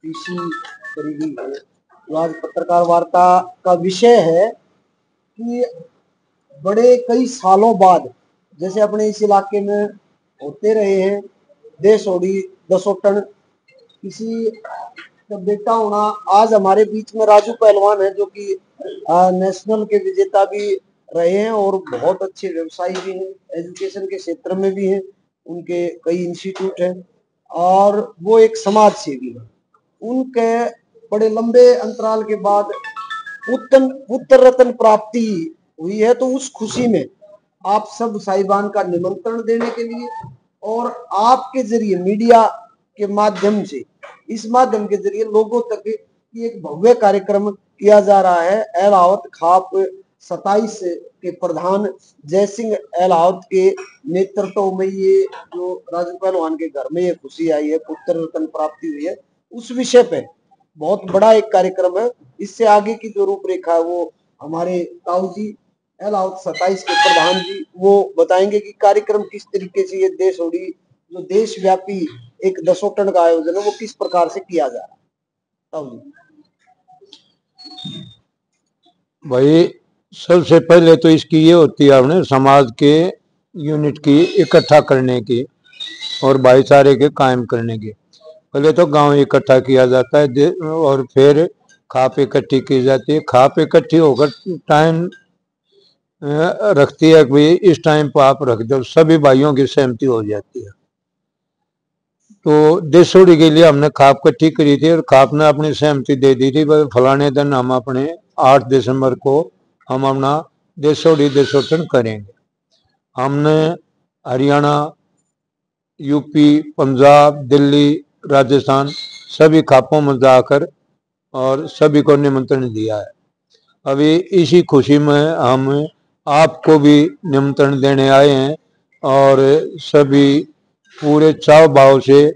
PC करी गई है। जो आज पत्रकार वार्ता का विषय है कि बड़े कई सालों बाद जैसे अपने इस इलाके में होते रहे हैं देश ओडी दसोटन किसी का बेटा होना। आज हमारे बीच में राजू पहलवान है जो कि नेशनल के विजेता भी रहे हैं और बहुत अच्छे व्यवसायी भी हैं, एजुकेशन के क्षेत्र में भी हैं, उनके कई इंस्टीट्यूट हैं और वो एक समाज सेवी है। उनके बड़े लंबे अंतराल के बाद पुत्र रत्न प्राप्ति हुई है, तो उस खुशी में आप सब साहिबान का निमंत्रण देने के लिए और आपके जरिए मीडिया के माध्यम से इस माध्यम के जरिए लोगों तक एक भव्य कार्यक्रम किया जा रहा है। एलावत खाप 27 के प्रधान जयसिंह एलावत के नेतृत्व में ये जो राजू पहलवान के घर में ये खुशी आई है, पुत्र रत्न प्राप्ति हुई है, उस विषय पे बहुत बड़ा एक कार्यक्रम है। इससे आगे की जो रूपरेखा है वो हमारे ताऊ जी एलावत 27 के प्रधान जी वो बताएंगे कि कार्यक्रम किस तरीके से ये देश ओडी जो देशव्यापी एक दसोटन का आयोजन है वो किस प्रकार से किया जा रहा है। ताऊ जी भाई, सबसे पहले तो इसकी ये होती है अपने समाज के यूनिट की इकट्ठा करने की और भाईचारे के कायम करने की। पहले तो गांव इकट्ठा किया जाता है और फिर खाप इकट्ठी की जाती है। खाप इकट्ठी होकर टाइम रखती है कि इस टाइम पर आप रख दो, सभी भाइयों की सहमति हो जाती है। तो देशोड़ी के लिए हमने खाप इकट्ठी करी थी और खाप ने अपनी सहमति दे दी थी, फलाने दिन हम अपने 8 दिसंबर को हम अपना देशोड़ी देशोटन करेंगे। हमने हरियाणा, यूपी, पंजाब, दिल्ली, राजस्थान सभी खापों में जाकर और सभी को निमंत्रण दिया है। अभी इसी खुशी में हम आपको भी निमंत्रण देने आए हैं और सभी पूरे चाव भाव से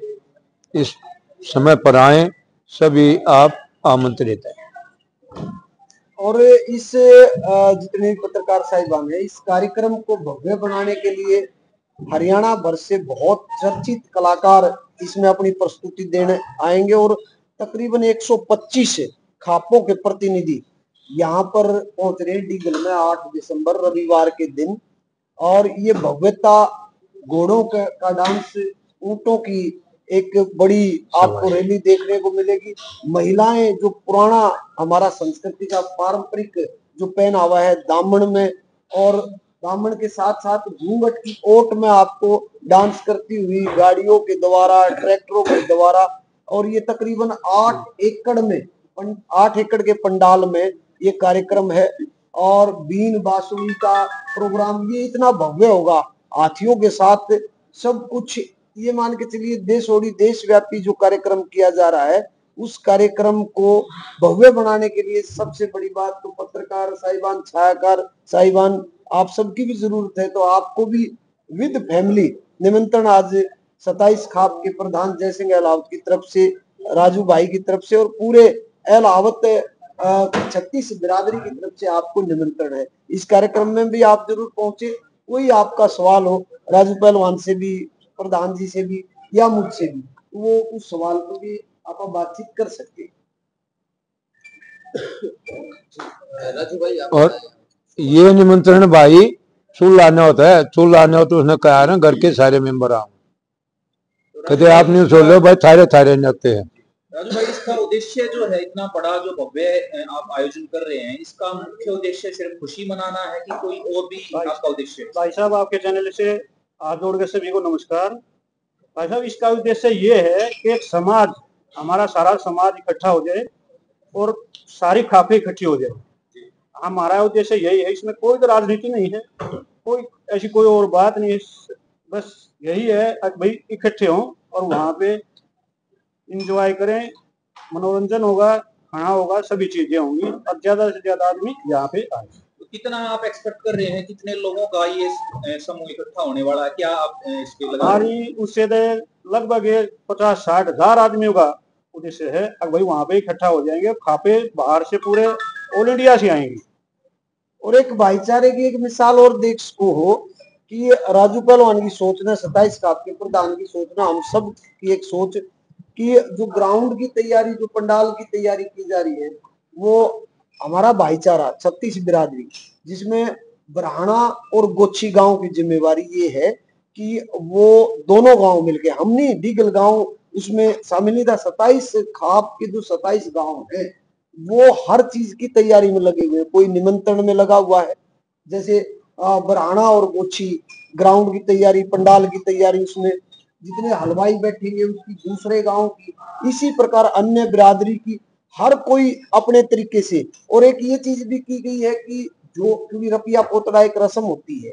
इस समय पर आए। सभी आप आमंत्रित हैं। और इस जितने पत्रकार साहिबान है इस कार्यक्रम को भव्य बनाने के लिए हरियाणा भर से बहुत चर्चित कलाकार इसमें अपनी प्रस्तुति देने आएंगे और तकरीबन 125 खापों के प्रतिनिधि यहाँ पर पहुंच रहे डीगल में 8 दिसंबर रविवार के दिन। और ये भव्यता घोड़ों का डांस, ऊंटों की एक बड़ी आपको रैली देखने को मिलेगी। महिलाएं जो पुराना हमारा संस्कृति का पारंपरिक जो पहनावा है दामन में और दामन के साथ साथ घूंघट की ओट में आपको डांस करती हुई गाड़ियों के द्वारा, ट्रैक्टरों के द्वारा, और ये तकरीबन 8 एकड़ के पंडाल में ये कार्यक्रम है। और बीन बांसुरी का प्रोग्राम ये इतना भव्य होगा हाथियों के साथ सब कुछ। ये मान के चलिए देश ओडी देशव्यापी जो कार्यक्रम किया जा रहा है उस कार्यक्रम को भव्य बनाने के लिए सबसे बड़ी बात तो पत्रकार साहिबान, छायाकार साहिबान, आप सबकी भी जरूरत है। तो आपको भी विद फैमिली निमंत्रण आज 27 खाप के प्रधान जयसिंह एलावत की तरफ से, राजू भाई की तरफ से और पूरे एलावत 36 बिरादरी की तरफ से आपको निमंत्रण है। इस कार्यक्रम में भी आप जरूर पहुंचे। कोई आपका सवाल हो राजू पहलवान से भी, प्रधान जी से भी या मुझसे भी, वो उस सवाल को भी आप बातचीत कर सकते हैं। राजू भाई और ये निमंत्रण भाई चूल लाना होता है, चूल लाना हो तो उसने कहा ना घर के सारे मेंबर आओ, कहते आप नहीं सोच लो भाई थारे थारे नते हैं। राजू भाई, इसका उद्देश्य जो है इतना बड़ा जो भव्य आप आयोजन कर रहे हैं, इसका मुख्य उद्देश्य सिर्फ खुशी मनाना है कि कोई और भी आपका उद्देश्य है? भाई साहब, आपके चैनल से हाथ जोड़ के सभी को नमस्कार। भाई साहब, इसका उद्देश्य ये है कि एक समाज, हमारा सारा समाज इकट्ठा हो जाए और सारी खापें इकट्ठी हो जाए। हमारा उद्देश्य यही है, इसमें कोई तो राजनीति नहीं है, कोई ऐसी कोई और बात नहीं है, बस यही है भाई इकट्ठे हों और वहां पे इंजॉय करें, मनोरंजन होगा, खाना होगा, सभी चीजें होंगी और ज्यादा से ज्यादा आदमी यहाँ पे आए। तो कितना आप एक्सपेक्ट कर रहे हैं, कितने लोगों का ये समूह इकट्ठा होने वाला है? क्या आप इसके हमारी उससे लगभग 50-60 हजार आदमियों का उद्देश्य है। अब भाई वहां पे इकट्ठा हो जाएंगे, खापे बाहर से पूरे ऑल इंडिया से आएंगी। और एक भाईचारे की एक मिसाल और देख सको हो कि राजू पहलवान की सोच ने 27 खाप के प्रधान की सोच ने हम सब की एक सोच कि जो ग्राउंड की तैयारी, जो पंडाल की तैयारी की जा रही है, वो हमारा भाईचारा 36 बिरादरी, जिसमें बरहाना और गोच्छी गांव की जिम्मेवारी ये है कि वो दोनों गांव मिलके, हम नहीं, डीगल गांव उसमें शामिल नहीं था। 27 खाप के जो 27 गांव है वो हर चीज की तैयारी में लगे हुए हैं। कोई निमंत्रण में लगा हुआ है, जैसे बरहाना और गोच्छी ग्राउंड की तैयारी, पंडाल की तैयारी, उसमें जितने हलवाई बैठेंगे उसकी, दूसरे गांव की, इसी प्रकार अन्य बिरादरी की, हर कोई अपने तरीके से। और एक ये चीज भी की गई है कि जो, क्योंकि रपिया पोतड़ा एक रस्म होती है,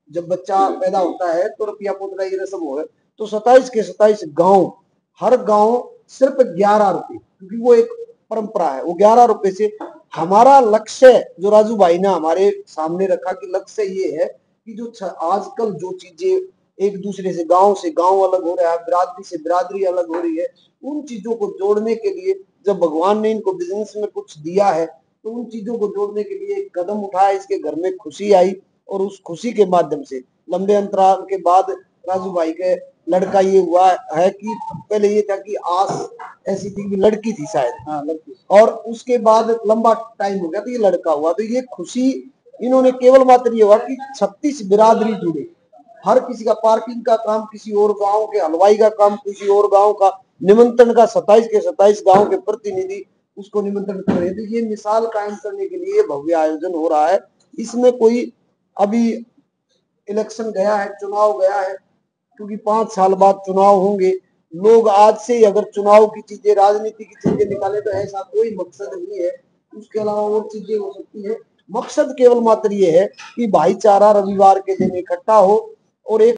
जब बच्चा पैदा होता है तो रपिया पोतड़ा की रस्म हो, तो 27 के 27 गांव, हर गांव सिर्फ 11 रुपए, क्योंकि वो एक परंपरा है, वो 11 रुपए से। हमारा लक्ष्य जो राजू भाई ने हमारे सामने रखा कि लक्ष्य ये है कि जो आजकल जो चीजें एक दूसरे से गांव अलग हो रहा है, बिरादरी से बिरादरी अलग हो रही है, उन चीजों को जोड़ने के लिए जब भगवान ने इनको बिजनेस में कुछ दिया है, तो उन चीजों को जोड़ने के लिए एक कदम उठाया, इसके घर में खुशी आई, और उस खुशी के माध्यम से लंबे अंतराल के बाद राजू भाई के लड़का ये हुआ है कि पहले ये था कि आस ऐसी थी कि लड़की थी शायद, हाँ लड़की, और उसके बाद लंबा टाइम हो गया तो ये लड़का हुआ। तो ये खुशी इन्होंने केवल मात्र ये हुआ कि 36 बिरादरी जुड़े, हर किसी का पार्किंग का काम किसी और गांव के, हलवाई का काम किसी और गांव का, निमंत्रण का 27 के 27 गांव के प्रतिनिधि उसको निमंत्रण कर रहे हैं। तो ये मिसाल कायम करने के लिए भव्य आयोजन हो रहा है। इसमें कोई अभी इलेक्शन गया है, चुनाव गया है, क्योंकि 5 साल बाद चुनाव होंगे, लोग आज से ही अगर चुनाव की चीजें, राजनीति की चीजें निकाले तो ऐसा कोई मकसद नहीं है, उसके अलावा और चीजें हो सकती है। मकसद केवल मात्र ये है कि भाईचारा रविवार के दिन इकट्ठा हो और एक